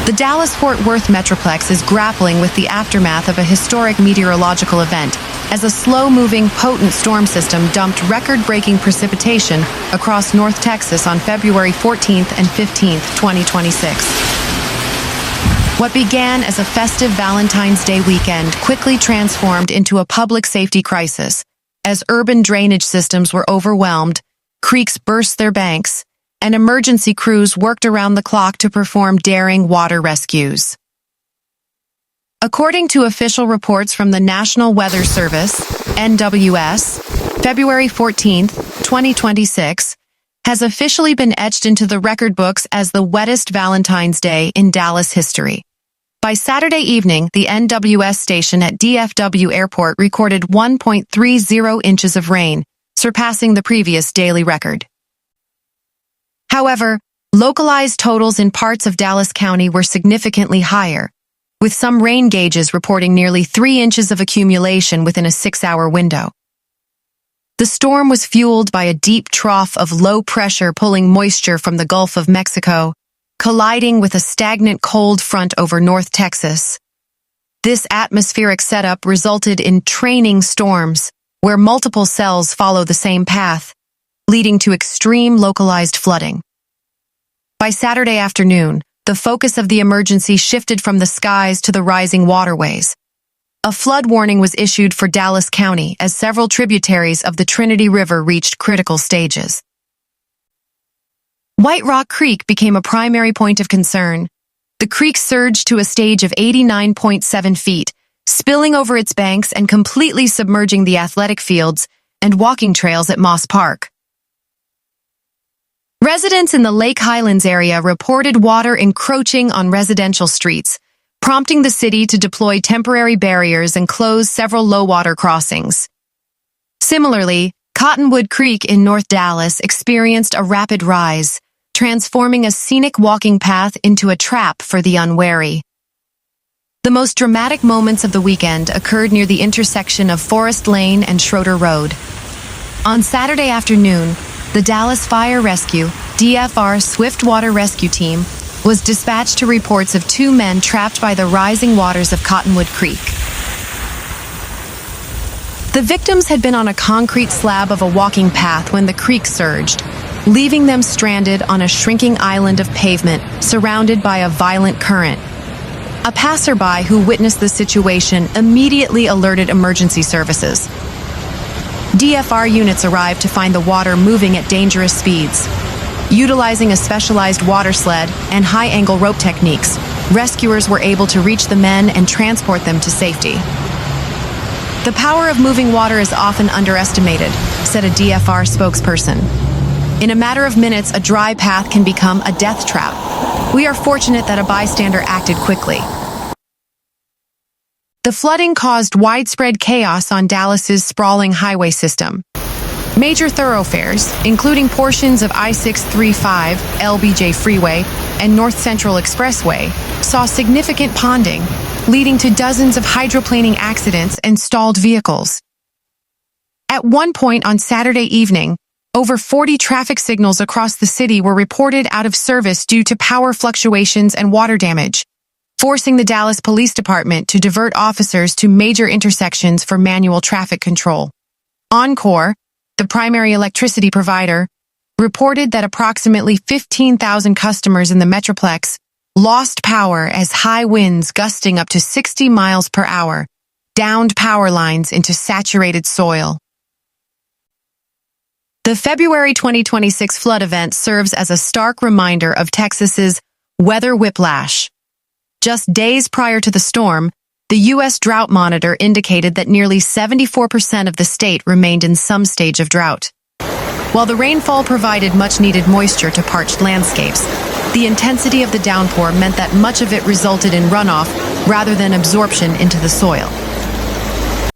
The Dallas-Fort Worth Metroplex is grappling with the aftermath of a historic meteorological event as a slow-moving, potent storm system dumped record-breaking precipitation across North Texas on February 14th and 15th, 2026. What began as a festive Valentine's Day weekend quickly transformed into a public safety crisis as urban drainage systems were overwhelmed, creeks burst their banks, and emergency crews worked around the clock to perform daring water rescues. According to official reports from the National Weather Service, NWS, February 14, 2026, has officially been etched into the record books as the wettest Valentine's Day in Dallas history. By Saturday evening, the NWS station at DFW Airport recorded 1.30 inches of rain, surpassing the previous daily record. However, localized totals in parts of Dallas County were significantly higher, with some rain gauges reporting nearly 3 inches of accumulation within a 6-hour window. The storm was fueled by a deep trough of low pressure pulling moisture from the Gulf of Mexico, colliding with a stagnant cold front over North Texas. This atmospheric setup resulted in training storms, where multiple cells follow the same path, leading to extreme localized flooding. By Saturday afternoon, the focus of the emergency shifted from the skies to the rising waterways. A flood warning was issued for Dallas County as several tributaries of the Trinity River reached critical stages. White Rock Creek became a primary point of concern. The creek surged to a stage of 89.7 feet, spilling over its banks and completely submerging the athletic fields and walking trails at Moss Park. Residents in the Lake Highlands area reported water encroaching on residential streets, prompting the city to deploy temporary barriers and close several low-water crossings. Similarly, Cottonwood Creek in North Dallas experienced a rapid rise, transforming a scenic walking path into a trap for the unwary. The most dramatic moments of the weekend occurred near the intersection of Forest Lane and Schroeder Road. On Saturday afternoon, the Dallas Fire Rescue, DFR Swiftwater Rescue Team, was dispatched to reports of 2 men trapped by the rising waters of Cottonwood Creek. The victims had been on a concrete slab of a walking path when the creek surged, leaving them stranded on a shrinking island of pavement surrounded by a violent current. A passerby who witnessed the situation immediately alerted emergency services. DFR units arrived to find the water moving at dangerous speeds. Utilizing a specialized water sled and high-angle rope techniques, rescuers were able to reach the men and transport them to safety. The power of moving water is often underestimated, said a DFR spokesperson. In a matter of minutes, a dry path can become a death trap. We are fortunate that a bystander acted quickly. The flooding caused widespread chaos on Dallas's sprawling highway system. Major thoroughfares, including portions of I-635, LBJ Freeway, and North Central Expressway, saw significant ponding, leading to dozens of hydroplaning accidents and stalled vehicles. At one point on Saturday evening, over 40 traffic signals across the city were reported out of service due to power fluctuations and water damage, forcing the Dallas Police Department to divert officers to major intersections for manual traffic control. Encore, the primary electricity provider, reported that approximately 15,000 customers in the Metroplex lost power as high winds gusting up to 60 miles per hour downed power lines into saturated soil. The February 2026 flood event serves as a stark reminder of Texas's weather whiplash. Just days prior to the storm, the U.S. Drought Monitor indicated that nearly 74% of the state remained in some stage of drought. While the rainfall provided much-needed moisture to parched landscapes, the intensity of the downpour meant that much of it resulted in runoff rather than absorption into the soil.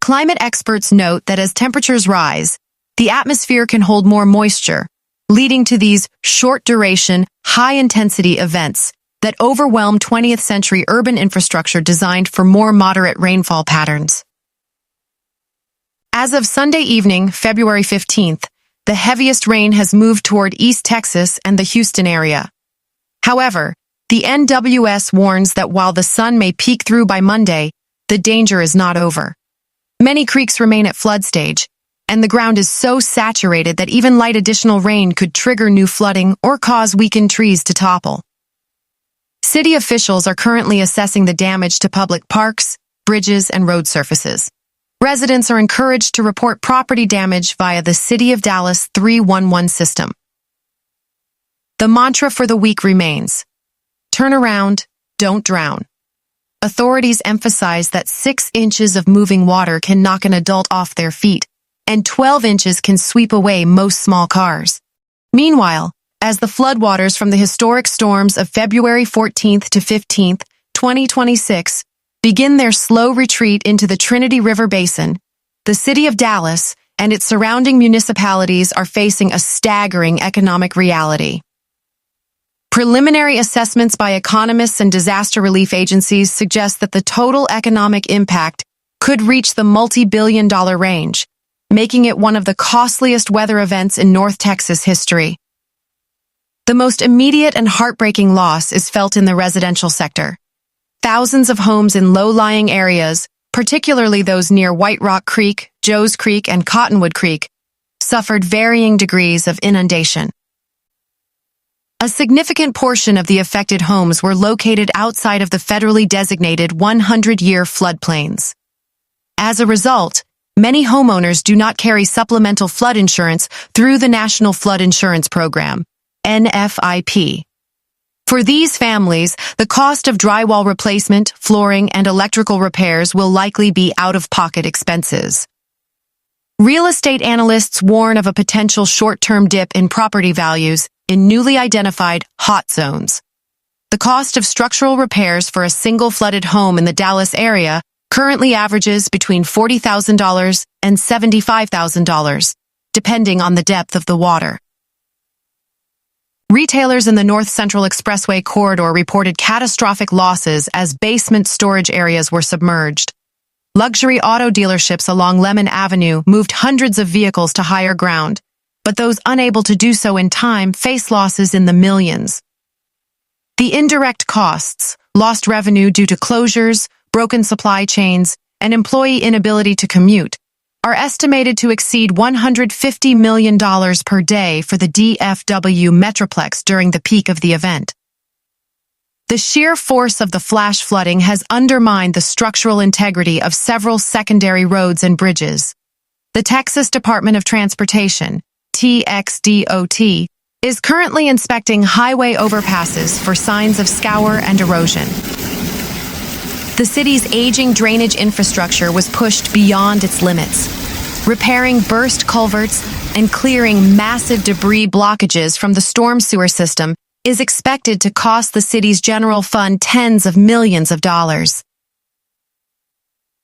Climate experts note that as temperatures rise, the atmosphere can hold more moisture, leading to these short-duration, high-intensity events that overwhelm 20th-century urban infrastructure designed for more moderate rainfall patterns. As of Sunday evening, February 15th, the heaviest rain has moved toward East Texas and the Houston area. However, The NWS warns that while the sun may peek through by Monday, the danger is not over. Many creeks remain at flood stage, and the ground is so saturated that even light additional rain could trigger new flooding or cause weakened trees to topple. City officials are currently assessing the damage to public parks, bridges, and road surfaces. Residents are encouraged to report property damage via the City of Dallas 311 system. The mantra for the week remains, turn around, don't drown. Authorities emphasize that 6 inches of moving water can knock an adult off their feet, and 12 inches can sweep away most small cars. Meanwhile, as the floodwaters from the historic storms of February 14th to 15th, 2026, begin their slow retreat into the Trinity River Basin, the city of Dallas and its surrounding municipalities are facing a staggering economic reality. Preliminary assessments by economists and disaster relief agencies suggest that the total economic impact could reach the multi-billion-dollar range, making it one of the costliest weather events in North Texas history. The most immediate and heartbreaking loss is felt in the residential sector. Thousands of homes in low-lying areas, particularly those near White Rock Creek, Joe's Creek, and Cottonwood Creek, suffered varying degrees of inundation. A significant portion of the affected homes were located outside of the federally designated 100-year floodplains. As a result, many homeowners do not carry supplemental flood insurance through the National Flood Insurance Program, NFIP. For these families, the cost of drywall replacement, flooring, and electrical repairs will likely be out-of-pocket expenses. Real estate analysts warn of a potential short-term dip in property values in newly identified hot zones. The cost of structural repairs for a single flooded home in the Dallas area currently averages between $40,000 and $75,000, depending on the depth of the water. Retailers in the North Central Expressway corridor reported catastrophic losses as basement storage areas were submerged. Luxury auto dealerships along Lemon Avenue moved hundreds of vehicles to higher ground, but those unable to do so in time face losses in the millions. The indirect costs, lost revenue due to closures, broken supply chains, and employee inability to commute, are estimated to exceed $150 million per day for the DFW Metroplex during the peak of the event. The sheer force of the flash flooding has undermined the structural integrity of several secondary roads and bridges. The Texas Department of Transportation, TXDOT, is currently inspecting highway overpasses for signs of scour and erosion. The city's aging drainage infrastructure was pushed beyond its limits. Repairing burst culverts and clearing massive debris blockages from the storm sewer system is expected to cost the city's general fund tens of millions of dollars.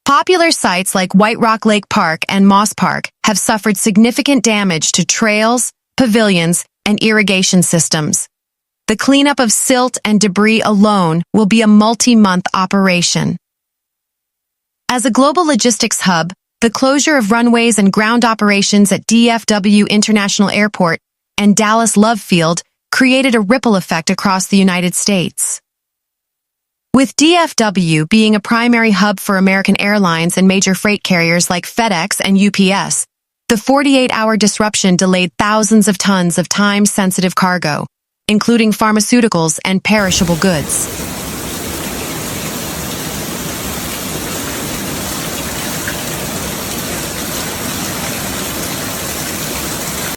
Popular sites like White Rock Lake Park and Moss Park have suffered significant damage to trails, pavilions, and irrigation systems. The cleanup of silt and debris alone will be a multi-month operation. As a global logistics hub, the closure of runways and ground operations at DFW International Airport and Dallas Love Field created a ripple effect across the United States. With DFW being a primary hub for American Airlines and major freight carriers like FedEx and UPS, the 48-hour disruption delayed thousands of tons of time-sensitive cargo, including pharmaceuticals and perishable goods.